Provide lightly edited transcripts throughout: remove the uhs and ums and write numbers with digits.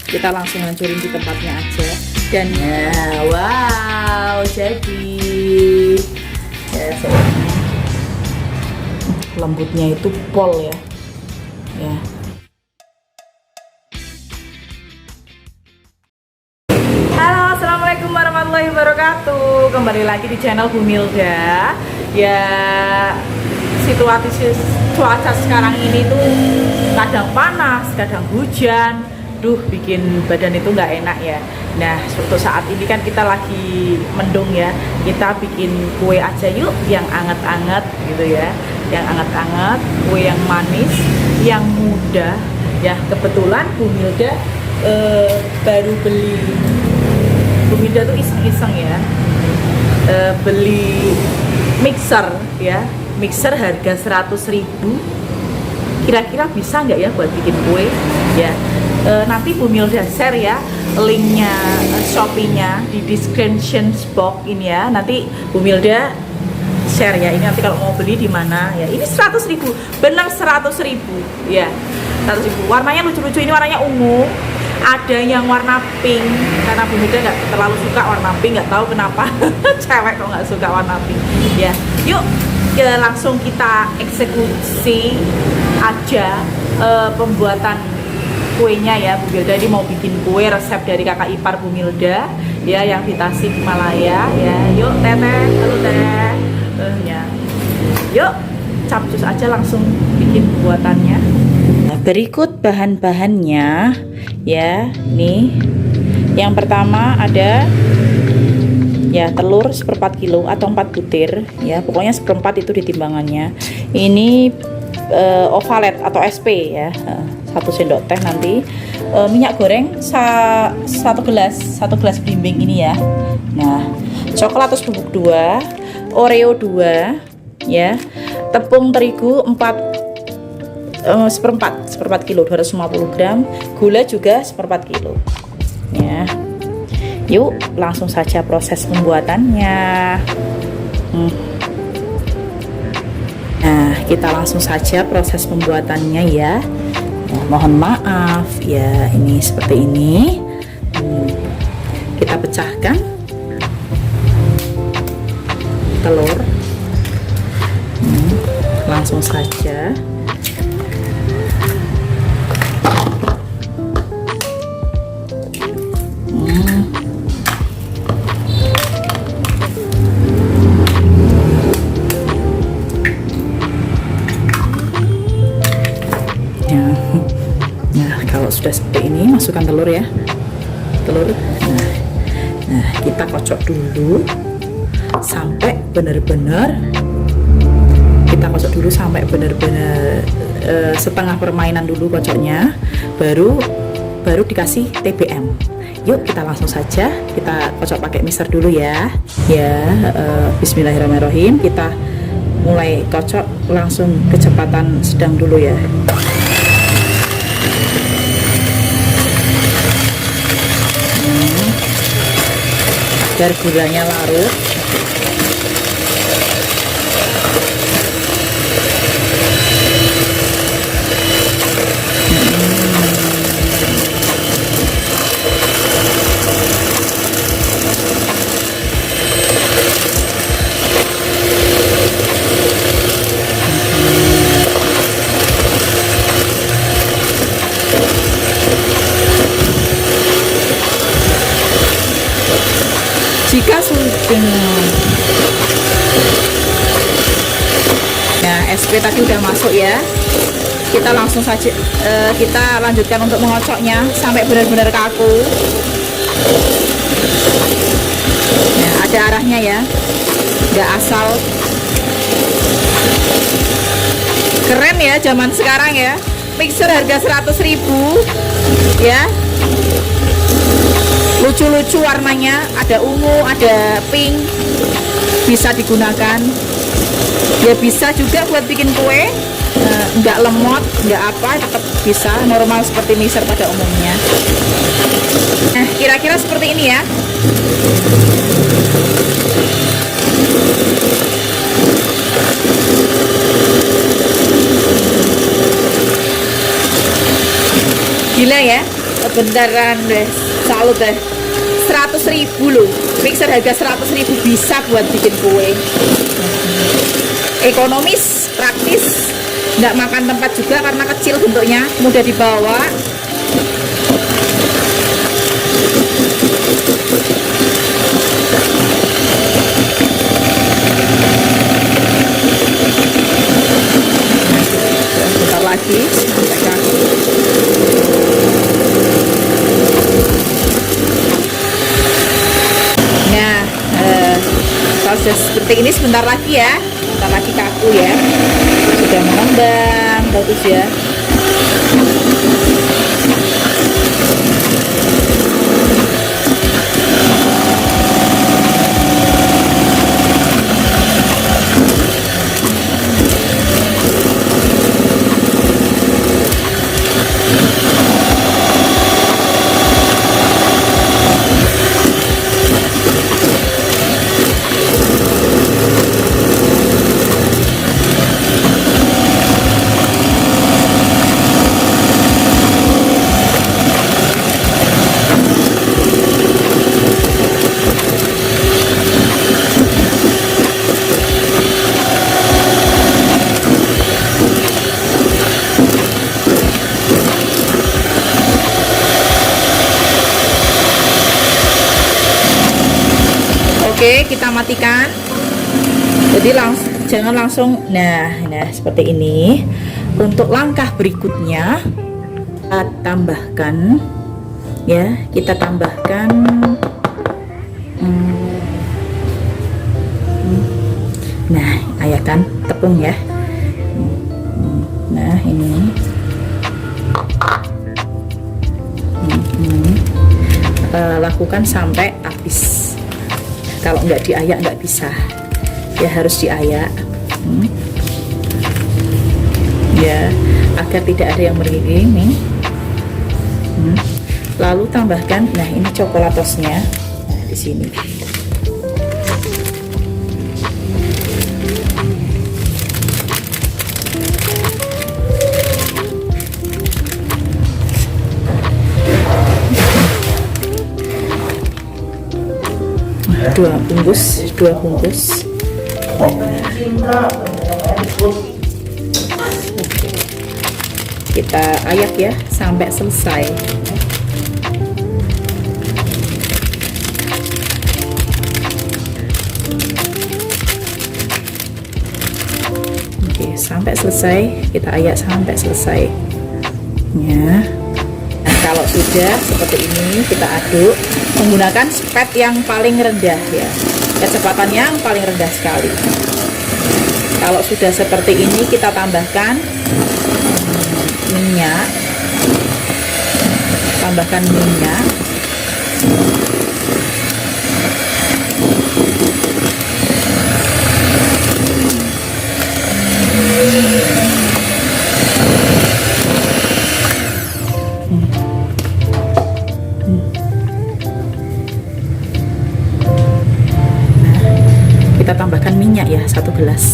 kita langsung hancurin di tempatnya aja. Dan ya, wow, jadi ya, lembutnya itu pol ya. Ya. Halo, assalamualaikum warahmatullahi wabarakatuh. Kembali lagi di channel Bu Milda. Ya, situasi cuaca sekarang ini tuh kadang panas, kadang hujan. Duh, bikin badan itu nggak enak ya. Nah, untuk saat ini kan kita lagi mendung ya. Kita bikin kue aja yuk, yang anget-anget gitu ya. Yang anget-anget, kue yang manis, yang mudah. Ya, kebetulan Bu Milda baru beli. Bu Milda tuh iseng-iseng ya. Beli mixer ya. Mixer harga 100.000. Kira-kira bisa nggak ya buat bikin kue ya. Nanti Bu Milda share ya linknya, Shopee-nya di description box ini ya. Nanti Bu Milda share ya. Ini nanti kalau mau beli di mana ya. Ini 100.000, benar 100.000 ya. 100.000. Warnanya lucu-lucu, ini warnanya ungu. Ada yang warna pink, karena Bu Milda nggak terlalu suka warna pink, nggak tahu kenapa. Cewek kok nggak suka warna pink ya. Yuk langsung kita eksekusi aja pembuatan kuenya ya. Bu Milda ini mau bikin kue resep dari kakak ipar Bu Milda ya, yang di Tasikmalaya ya. Yuk teteh, halo teh ya. Yuk capcus aja langsung bikin buatannya. Nah, berikut bahan-bahannya ya. Nih yang pertama ada ya telur 1/4 kilo atau 4 butir ya, pokoknya 1/4 itu di timbangannya. Ini ovalet atau SP ya, 1 sendok teh nanti. Minyak goreng 1 gelas belimbing ini ya. Nah, coklat terus bubuk 2, Oreo 2 ya, tepung terigu 1/4 kilo 250 gram, gula juga 1/4 kilo ya. Yuk langsung saja proses pembuatannya. Nah, kita langsung saja proses pembuatannya ya. Nah, mohon maaf ya, ini seperti ini. Kita pecahkan telur. Langsung saja. Nah, kalau sudah seperti ini, masukkan telur ya. Telur. Nah, kita kocok dulu sampai benar-benar benar-benar setengah permainan dulu kocoknya, baru dikasih TBM. Yuk kita langsung saja kita kocok pakai mixer dulu ya. Bismillahirrahmanirrahim. Kita mulai kocok langsung kecepatan sedang dulu ya. Biar gulanya larut. Jika sudah, nah SP tadi udah masuk ya, kita langsung saja kita lanjutkan untuk mengocoknya sampai benar-benar kaku. Nah, ada arahnya ya, nggak asal. Keren ya zaman sekarang ya, mixer harga 100.000 ya. Lucu-lucu warnanya, ada ungu, ada pink, bisa digunakan ya. Bisa juga buat bikin kue, nggak lemot, nggak apa, tetap bisa normal seperti mixer pada umumnya. Nah, kira-kira seperti ini ya. Gila ya, beneran deh, salut deh. 100.000 loh, mixer harga 100.000 bisa buat bikin kue. Ekonomis, praktis, nggak makan tempat juga karena kecil bentuknya, mudah dibawa. Bentar lagi sampai kaki. Nah, kalau sudah seperti ini sebentar lagi ya, sebentar lagi kaku ya, sudah mengembang, bagus ya. Oke, kita matikan. Jadi jangan langsung. Nah, seperti ini. Untuk langkah berikutnya kita tambahkan ya, kita tambahkan nah, ayakan tepung ya. Nah, ini lakukan sampai habis. Kalau nggak diayak nggak bisa ya, harus diayak ya, agar tidak ada yang meriring nih. Lalu tambahkan, nah ini coklatosnya, nah di sini. Dua bungkus. Kita ayak ya sampai selesai. Oke, sampai selesai, kita ayak sampai selesai ya. Nah, kalau sudah seperti ini kita aduk menggunakan spet yang paling rendah ya, kecepatan yang paling rendah sekali. Kalau sudah seperti ini kita tambahkan minyak, kita tambahkan minyak ya, 1 gelas.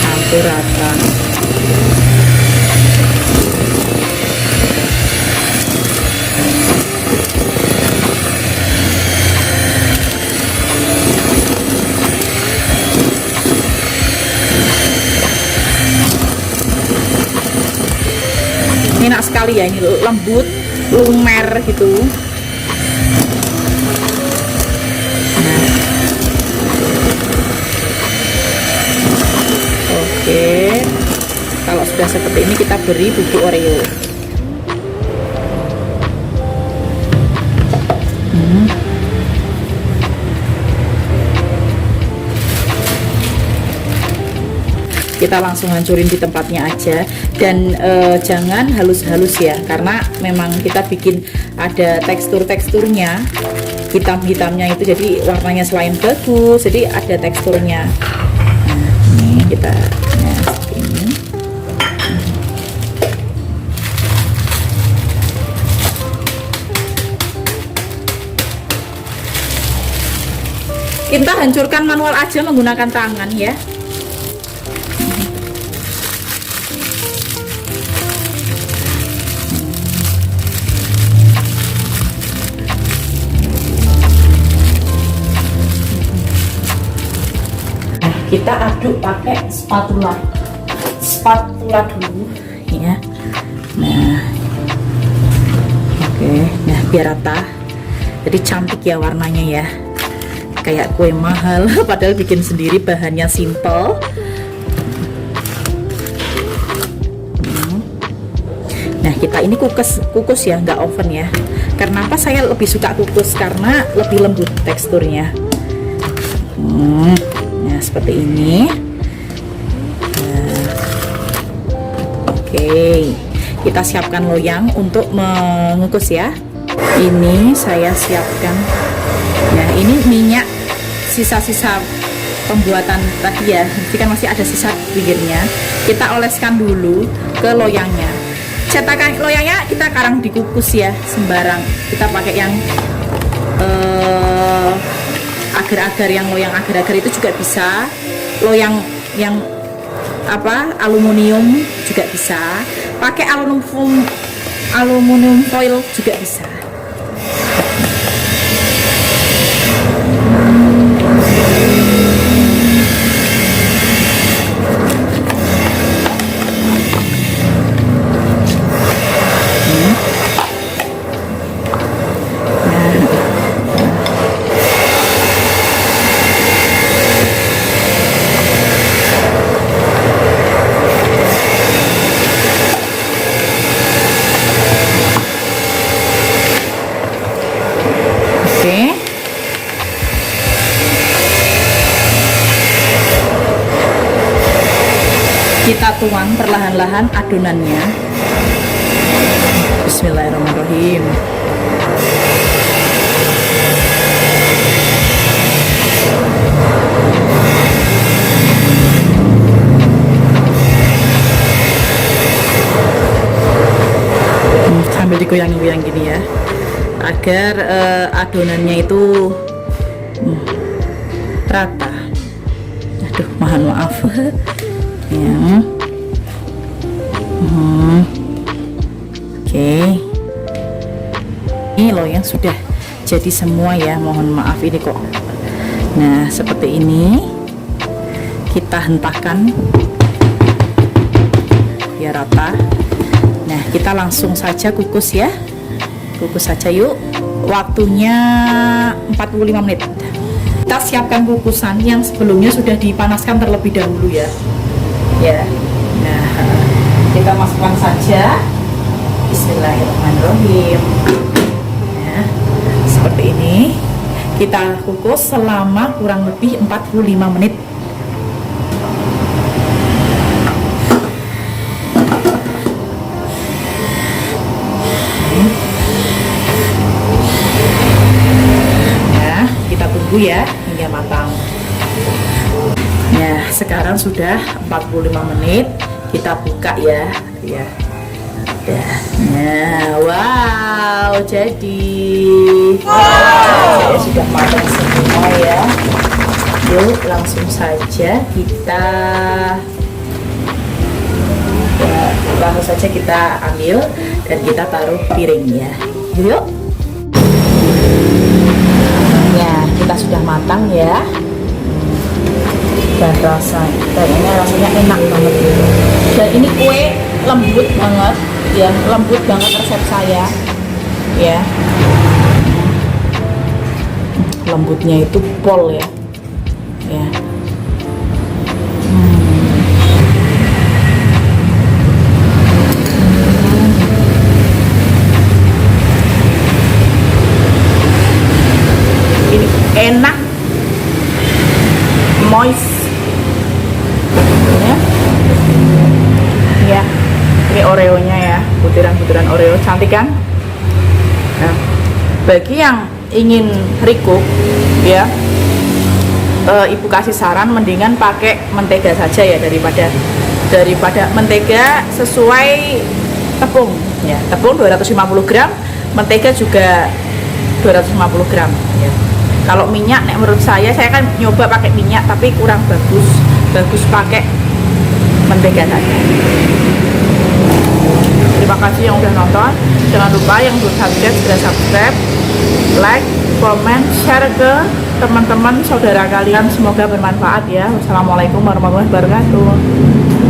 Campur rata. Enak sekali ya, ini lembut, lumer gitu. Oke, kalau sudah seperti ini kita beri bubuk Oreo. Kita langsung hancurin di tempatnya aja, dan jangan halus-halus ya, karena memang kita bikin ada teksturnya, hitam-hitamnya itu, jadi warnanya selain bagus, jadi ada teksturnya. Nah, ini kita seperti ini. Kita hancurkan manual aja menggunakan tangan ya. Kita aduk pakai spatula dulu ya. Nah, oke, nah biar rata. Jadi cantik ya warnanya ya, kayak kue mahal padahal bikin sendiri, bahannya simple. Nah kita ini kukus ya, nggak oven ya. Karena apa saya lebih suka kukus? Karena lebih lembut teksturnya. Nah seperti ini. Nah, oke, kita siapkan loyang untuk mengukus ya. Ini saya siapkan. Nah ini minyak sisa-sisa pembuatan tadi ya, jadi kan masih ada sisa pinggirnya. Kita oleskan dulu ke loyangnya. Cetakan loyangnya kita karang dikukus ya, sembarang. Kita pakai yang agar-agar, yang loyang agar-agar itu juga bisa. Loyang yang apa, aluminium juga bisa. Pakai aluminium foil juga bisa. Kita tuang perlahan-lahan adonannya. Bismillahirrahmanirrahim. Sambil digoyang-goyang gini ya, agar adonannya itu rata. Aduh, mohon maaf ya. Oke, ini loh yang sudah jadi semua ya, mohon maaf ini kok. Nah seperti ini, kita hentahkan biar rata. Nah kita langsung saja kukus ya, kukus saja yuk. Waktunya 45 menit. Kita siapkan kukusan yang sebelumnya sudah dipanaskan terlebih dahulu ya. Ya, nah kita masukkan saja. Bismillahirrahmanirrahim. Nah, seperti ini kita kukus selama kurang lebih 45 menit. Nah, kita tunggu ya hingga matang. Nah, sekarang sudah 45 menit. Kita buka ya. Ya. Nah, wow, jadi saya sudah matang semua ya. Yuk, langsung saja kita ambil dan kita taruh piring ya. Yuk. Ya, kita sudah matang ya. Dan rasanya enak banget. Dan ini kue lembut banget. Ya, lembut banget resep saya ya, lembutnya itu pol ya. Ini enak, moist ya. Ini oreonya ya, butiran-butiran oreo, cantik kan? Nah, bagi yang ingin recook ya, ibu kasih saran mendingan pakai mentega saja ya, daripada mentega sesuai tepung ya. Tepung 250 gram, mentega juga 250 gram ya. Kalau minyak, nek menurut saya kan nyoba pakai minyak tapi kurang bagus. Bagus pakai mentega saja. Terima kasih yang udah nonton. Jangan lupa yang belum subscribe segera subscribe, like, comment, share ke teman-teman saudara kalian. Semoga bermanfaat ya. Wassalamualaikum warahmatullahi wabarakatuh.